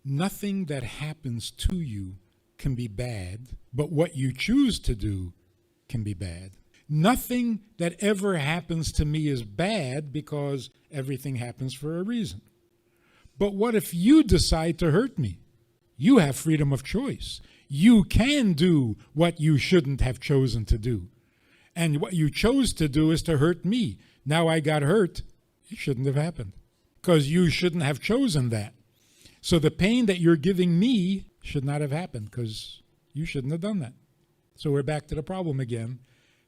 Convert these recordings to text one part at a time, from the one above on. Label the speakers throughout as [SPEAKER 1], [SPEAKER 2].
[SPEAKER 1] Nothing that happens to you can be bad, but what you choose to do can be bad. Nothing that ever happens to me is bad because everything happens for a reason. But what if you decide to hurt me? You have freedom of choice. You can do what you shouldn't have chosen to do. And what you chose to do is to hurt me. Now I got hurt. It shouldn't have happened because you shouldn't have chosen that. So the pain that you're giving me should not have happened because you shouldn't have done that. So we're back to the problem again.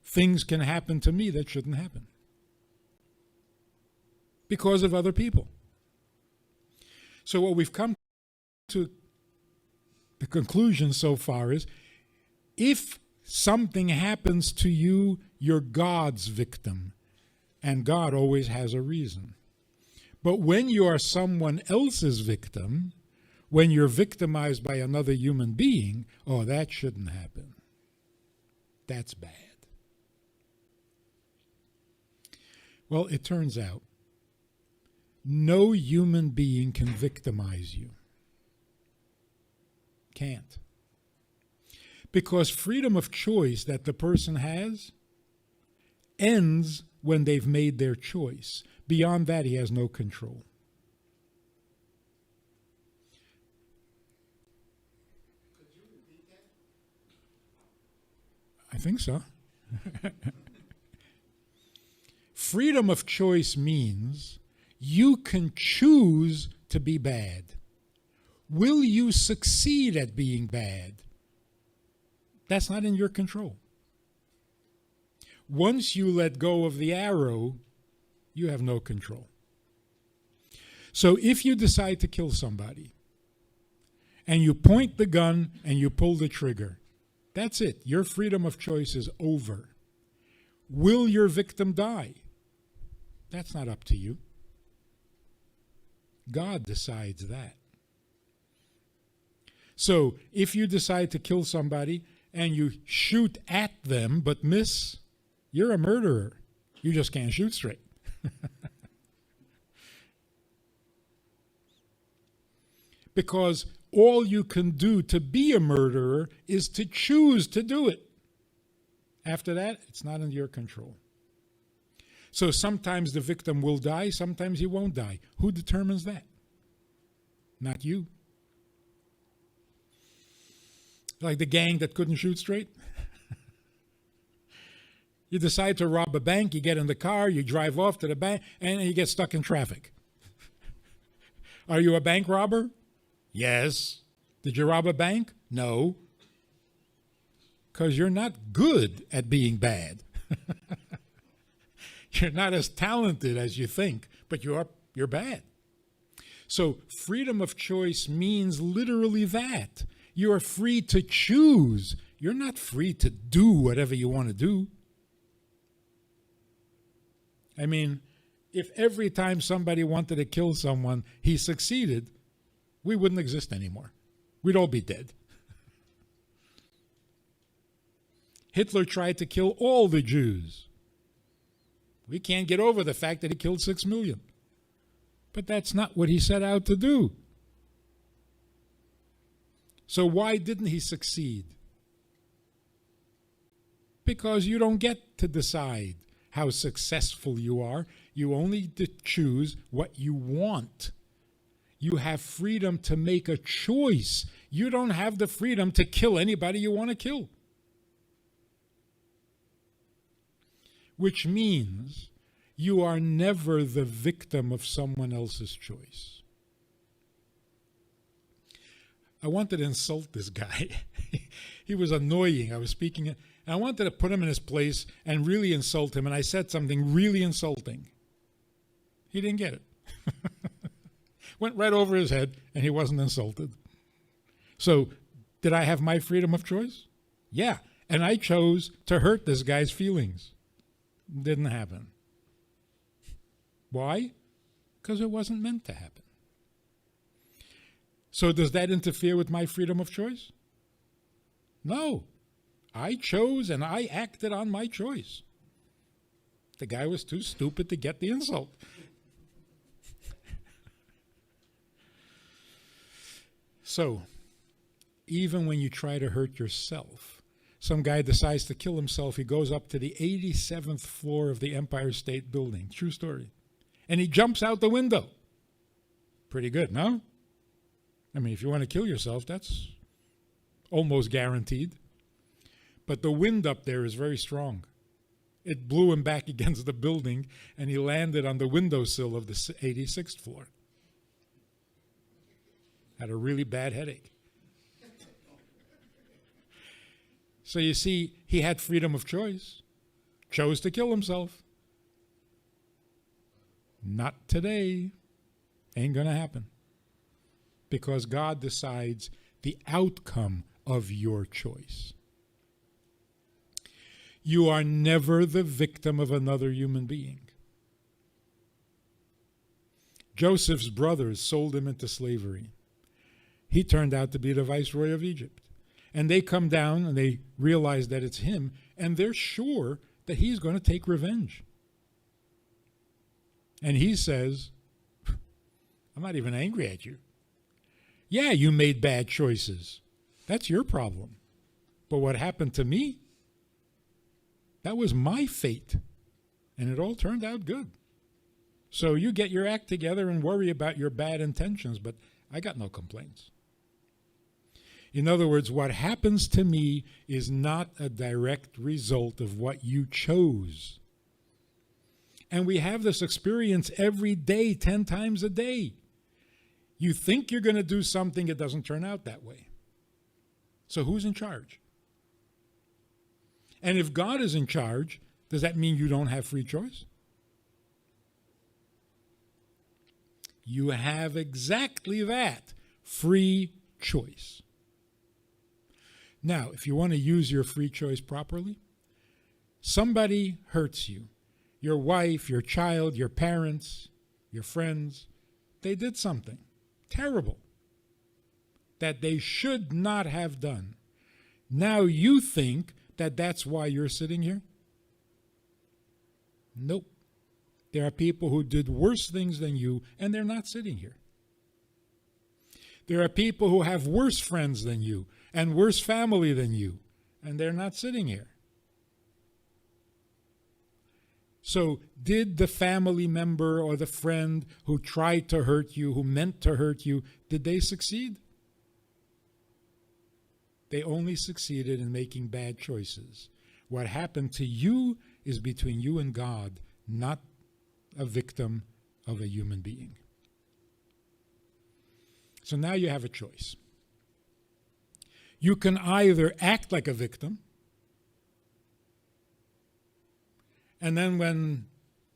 [SPEAKER 1] Things can happen to me that shouldn't happen because of other people. So what we've come to the conclusion so far is, if something happens to you, you're God's victim, and God always has a reason. But when you are someone else's victim, when you're victimized by another human being, oh, that shouldn't happen. That's bad. Well, it turns out no human being can victimize you. Can't. Because freedom of choice that the person has ends when they've made their choice. Beyond that, he has no control.
[SPEAKER 2] Could you repeat that?
[SPEAKER 1] I think so. Freedom of choice means you can choose to be bad. Will you succeed at being bad? That's not in your control. Once you let go of the arrow, you have no control. So if you decide to kill somebody, and you point the gun and you pull the trigger, that's it. Your freedom of choice is over. Will your victim die? That's not up to you. God decides that. So if you decide to kill somebody and you shoot at them but miss, you're a murderer. You just can't shoot straight. Because all you can do to be a murderer is to choose to do it. After that, it's not in your control. So sometimes the victim will die, sometimes he won't die. Who determines that? Not you. Like the gang that couldn't shoot straight. You decide to rob a bank, you get in the car, you drive off to the bank, and you get stuck in traffic. Are you a bank robber? Yes. Did you rob a bank? No. Because you're not good at being bad. You're not as talented as you think, but you're bad. So freedom of choice means literally that. You are free to choose. You're not free to do whatever you want to do. I mean, if every time somebody wanted to kill someone, he succeeded, we wouldn't exist anymore. We'd all be dead. Hitler tried to kill all the Jews. We can't get over the fact that he killed 6 million. But that's not what he set out to do. So why didn't he succeed? Because you don't get to decide how successful you are. You only choose what you want. You have freedom to make a choice. You don't have the freedom to kill anybody you want to kill. Which means you are never the victim of someone else's choice. I wanted to insult this guy. He was annoying. I was speaking, and I wanted to put him in his place and really insult him, and I said something really insulting. He didn't get it. Went right over his head, and he wasn't insulted. So, did I have my freedom of choice? Yeah, and I chose to hurt this guy's feelings. Didn't happen. Why? Because it wasn't meant to happen. So does that interfere with my freedom of choice? No. I chose and I acted on my choice. The guy was too stupid to get the insult. So, even when you try to hurt yourself, some guy decides to kill himself. He goes up to the 87th floor of the Empire State Building. True story. And he jumps out the window. Pretty good, no? I mean, if you want to kill yourself, that's almost guaranteed. But the wind up there is very strong. It blew him back against the building, and he landed on the windowsill of the 86th floor. Had a really bad headache. So you see, he had freedom of choice. Chose to kill himself. Not today. Ain't going to happen. Because God decides the outcome of your choice. You are never the victim of another human being. Joseph's brothers sold him into slavery. He turned out to be the viceroy of Egypt. And they come down and they realize that it's him, and they're sure that he's going to take revenge. And he says, I'm not even angry at you. Yeah, you made bad choices. That's your problem. But what happened to me, that was my fate. And it all turned out good. So you get your act together and worry about your bad intentions, but I got no complaints. In other words, what happens to me is not a direct result of what you chose. And we have this experience every day, 10 times a day. You think you're going to do something, it doesn't turn out that way. So who's in charge? And if God is in charge, does that mean you don't have free choice? You have exactly that, free choice. Now, if you want to use your free choice properly, somebody hurts you. Your wife, your child, your parents, your friends, they did something terrible that they should not have done. Now you think that that's why you're sitting here? Nope. There are people who did worse things than you, and they're not sitting here. There are people who have worse friends than you and worse family than you, and they're not sitting here. So did the family member or the friend who tried to hurt you, who meant to hurt you, did they succeed? They only succeeded in making bad choices. What happened to you is between you and God, not a victim of a human being. So now you have a choice. You can either act like a victim, and then when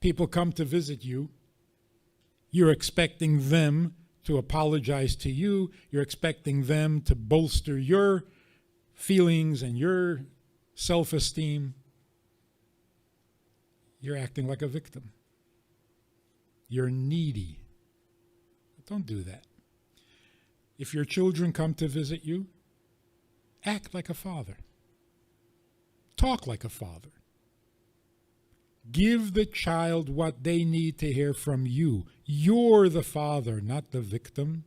[SPEAKER 1] people come to visit you, you're expecting them to apologize to you. You're expecting them to bolster your feelings and your self-esteem. You're acting like a victim. You're needy. Don't do that. If your children come to visit you, act like a father. Talk like a father. Give the child what they need to hear from you. You're the father, not the victim.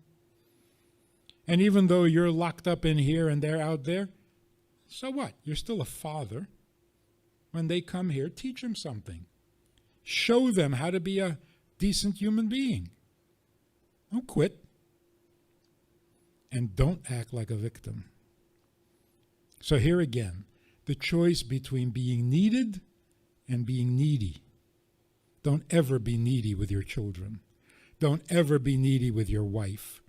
[SPEAKER 1] And even though you're locked up in here and they're out there, so what? You're still a father. When they come here, teach them something. Show them how to be a decent human being. Don't quit. And don't act like a victim. So here again, the choice between being needed and being needy. Don't ever be needy with your children. Don't ever be needy with your wife.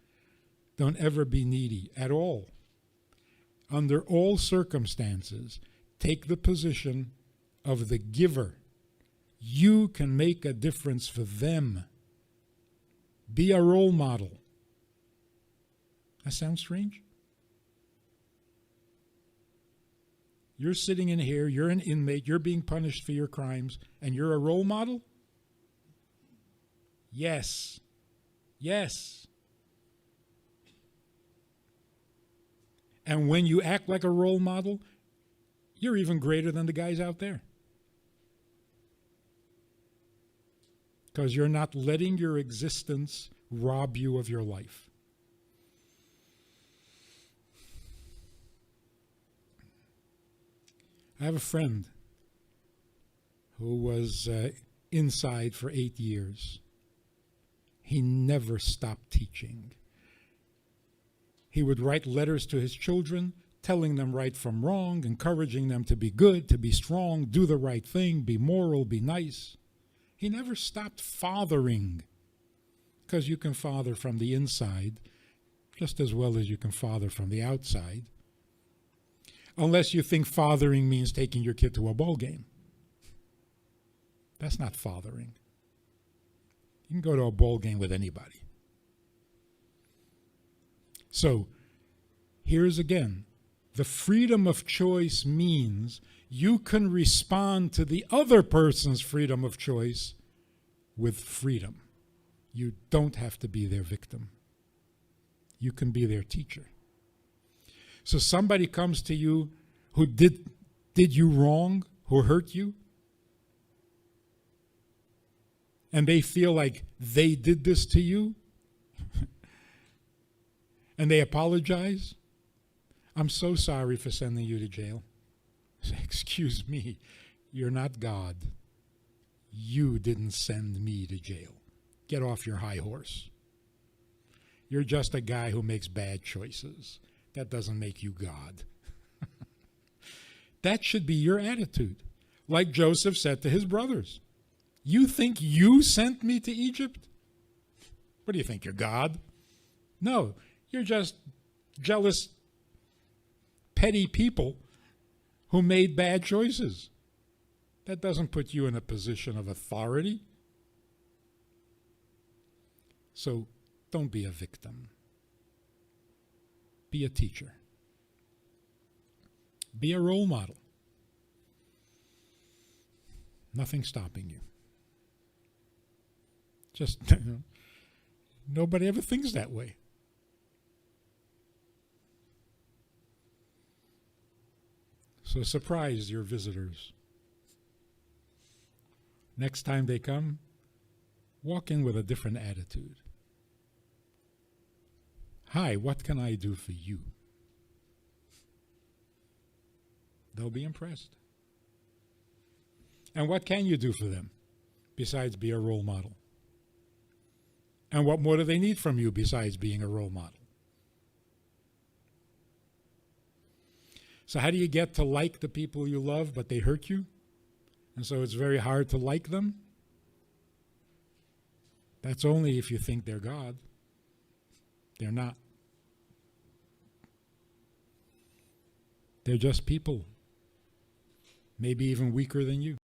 [SPEAKER 1] Don't ever be needy at all. Under all circumstances, take the position of the giver. You can make a difference for them. Be a role model. That sounds strange? You're sitting in here, you're an inmate, you're being punished for your crimes, and you're a role model? Yes. Yes. And when you act like a role model, you're even greater than the guys out there. Because you're not letting your existence rob you of your life. I have a friend who was inside for 8 years. He never stopped teaching. He would write letters to his children, telling them right from wrong, encouraging them to be good, to be strong, do the right thing, be moral, be nice. He never stopped fathering, because you can father from the inside just as well as you can father from the outside, unless you think fathering means taking your kid to a ball game. That's not fathering. You can go to a ball game with anybody. So, here's again, the freedom of choice means you can respond to the other person's freedom of choice with freedom. You don't have to be their victim. You can be their teacher. So somebody comes to you who did you wrong, who hurt you, and they feel like they did this to you, and they apologize. I'm so sorry for sending you to jail. Say, excuse me, you're not God. You didn't send me to jail. Get off your high horse. You're just a guy who makes bad choices. That doesn't make you God. That should be your attitude. Like Joseph said to his brothers, you think you sent me to Egypt? What do you think, you're God? No, you're just jealous, petty people who made bad choices. That doesn't put you in a position of authority. So don't be a victim. Be a teacher. Be a role model. Nothing stopping you. Just, nobody ever thinks that way. So surprise your visitors. Next time they come, walk in with a different attitude. Hi, what can I do for you? They'll be impressed. And what can you do for them besides be a role model? And what more do they need from you besides being a role model? So how do you get to like the people you love, but they hurt you? And so it's very hard to like them? That's only if you think they're God. They're not. They're just people, maybe even weaker than you.